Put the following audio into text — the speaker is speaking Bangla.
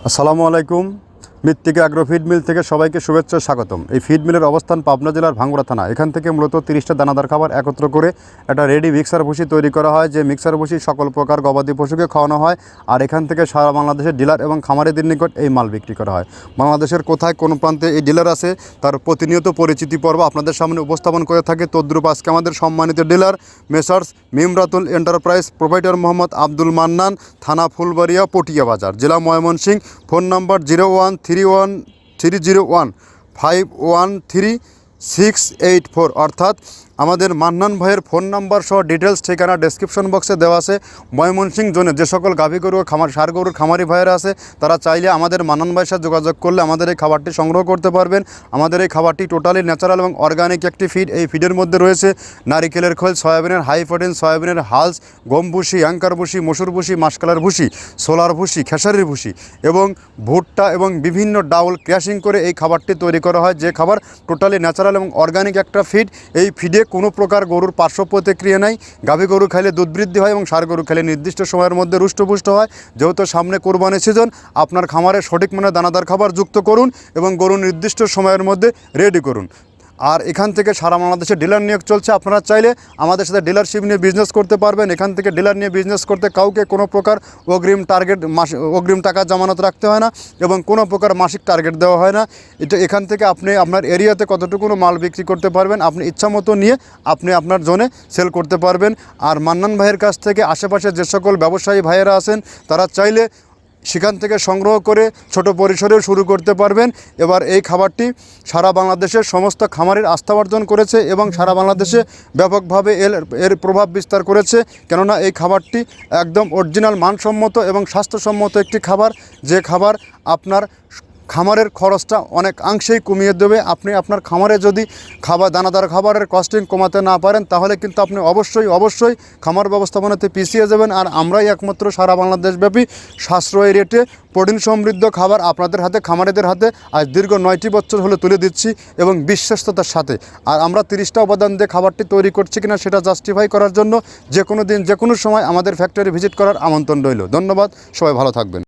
আসসালামু আলাইকুম। মৃত্তিকা অ্যাগ্রো ফিড মিল থেকে সবাইকে শুভেচ্ছা স্বাগতম। এই ফিড মিলের অবস্থান পাবনা জেলার ভাঙ্গুড়া থানা। এখান থেকে মূলত 30টা দানাদার খাবার একত্র করে একটা রেডি মিক্সার ভুসি তৈরি করা হয়, যে মিক্সার ভুসি সকল প্রকার গবাদি পশুকে খাওয়ানো হয়। আর এখান থেকে সারা বাংলাদেশের ডিলার এবং খামারিদের নিকট এই মাল বিক্রি করা হয়। বাংলাদেশের কোথায় কোন প্রান্তে এই ডিলার আছে তার প্রতিনিয়ত পরিচিতি পর্ব আপনাদের সামনে উপস্থাপন করে থাকে। তদ্রুপ আজকে আমাদের সম্মানিত dealer messrs Mimratul enterprise, provider Mohammad Abdul Mannan, থানা ফুলবাড়িয়া, পটিয়া বাজার, জেলা ময়মনসিংহ। ফোন নাম্বার 0131301513 অর্থাৎ আমাদের মান্নান ভাইয়ের ফোন নাম্বার সহ ডিটেলস ঠিকানা ডেসক্রিপশন বক্সে দেওয়া আছে। ময়মনসিংহ জোনে যে সকল গাভী গরু ষাঁড় গরুর খামারি ভাইয়েরা আছে তারা চাইলে আমাদের মান্নান ভাইয়ের সাথে যোগাযোগ করলে আমাদের এই খাবারটি সংগ্রহ করতে পারবেন। আমাদের এই খাবারটি টোটালি ন্যাচারাল এবং অর্গানিক একটি ফিড। এই ফিডের মধ্যে রয়েছে নারিকেলের খোল, সয়াবিনের হাই প্রোটিন, সয়াবিনের হালস, গম ভুসি, অ্যাঙ্কার ভুসি, মসুর ভুসি, মাসকালার ভুসি, সোলার ভুসি, খেসারির ভুসি এবং ভুট্টা এবং বিভিন্ন ডাউল ক্র্যাশিং করে এই খাবারটি তৈরি করা হয়, যে খাবার টোটালি ন্যাচারাল এবং অর্গানিক একটা ফিড। এই ফিডে কোনো প্রকার গরুর পার্শ্ব প্রতিক্রিয়া নাই। গাভী গরু খাইলে দুধ বৃদ্ধি হয় এবং ষাঁড় গরু খাইলে নির্দিষ্ট সময়ের মধ্যে রুষ্টপুষ্ট হয়। যেহেতু সামনে কোরবানি সিজন, আপনার খামারে সঠিক মানে দানাদার খাবার যুক্ত করুন এবং গরু নির্দিষ্ট সময়ের মধ্যে রেডি করুন। আর এখান থেকে সারা বাংলাদেশে ডিলার নিয়োগ চলছে। আপনারা চাইলে আমাদের সাথে ডিলারশিপ নিয়ে বিজনেস করতে পারবেন। এখান থেকে ডিলার নিয়ে বিজনেস করতে কাউকে কোনো প্রকার অগ্রিম টাকা জামানত রাখতে হয় না এবং কোনো প্রকার মাসিক টার্গেট দেওয়া হয় না। এখান থেকে আপনি আপনার এরিয়াতে কতটুকু মাল বিক্রি করতে পারবেন আপনি ইচ্ছা মতো নিয়ে আপনি আপনার জোনে সেল করতে পারবেন। আর মান্নান ভাইয়ের কাছ থেকে আশেপাশে যে সকল ব্যবসায়ী ভাইয়েরা আছেন তারা চাইলে সেখান থেকে সংগ্রহ করে ছোট পরিসরেও শুরু করতে পারবেন। এবার এই খাবারটি সারা বাংলাদেশের সমস্ত খামারের আস্থা অর্জন করেছে এবং সারা বাংলাদেশে ব্যাপকভাবে এর প্রভাব বিস্তার করেছে। কেননা এই খাবারটি একদম অরিজিনাল মানসম্মত এবং স্বাস্থ্যসম্মত একটি খাবার, যে খাবার আপনার খামারের খরচটা অনেকাংশেই কমিয়ে দেবে। আপনি আপনার খামারে যদি দানাদার খাবারের কস্টিং কমাতে না পারেন তাহলে কিন্তু আপনি অবশ্যই খামার ব্যবস্থাপনাতে পিছিয়ে যাবেন। আর আমরাই একমাত্র সারা বাংলাদেশব্যাপী সাশ্রয়ী রেটে প্রোটিন সমৃদ্ধ খাবার আপনাদের হাতে, খামারিদের হাতে আজ দীর্ঘ 9টি বছর হলে তুলে দিচ্ছি এবং বিশ্বস্ততার সাথে। আর আমরা 30টা উপাদান দিয়ে খাবারটি তৈরি করছি কিনা সেটা জাস্টিফাই করার জন্য যে কোনো দিন যে কোনো সময় আমাদের ফ্যাক্টরি ভিজিট করার আমন্ত্রণ রইল। ধন্যবাদ, সবাই ভালো থাকবেন।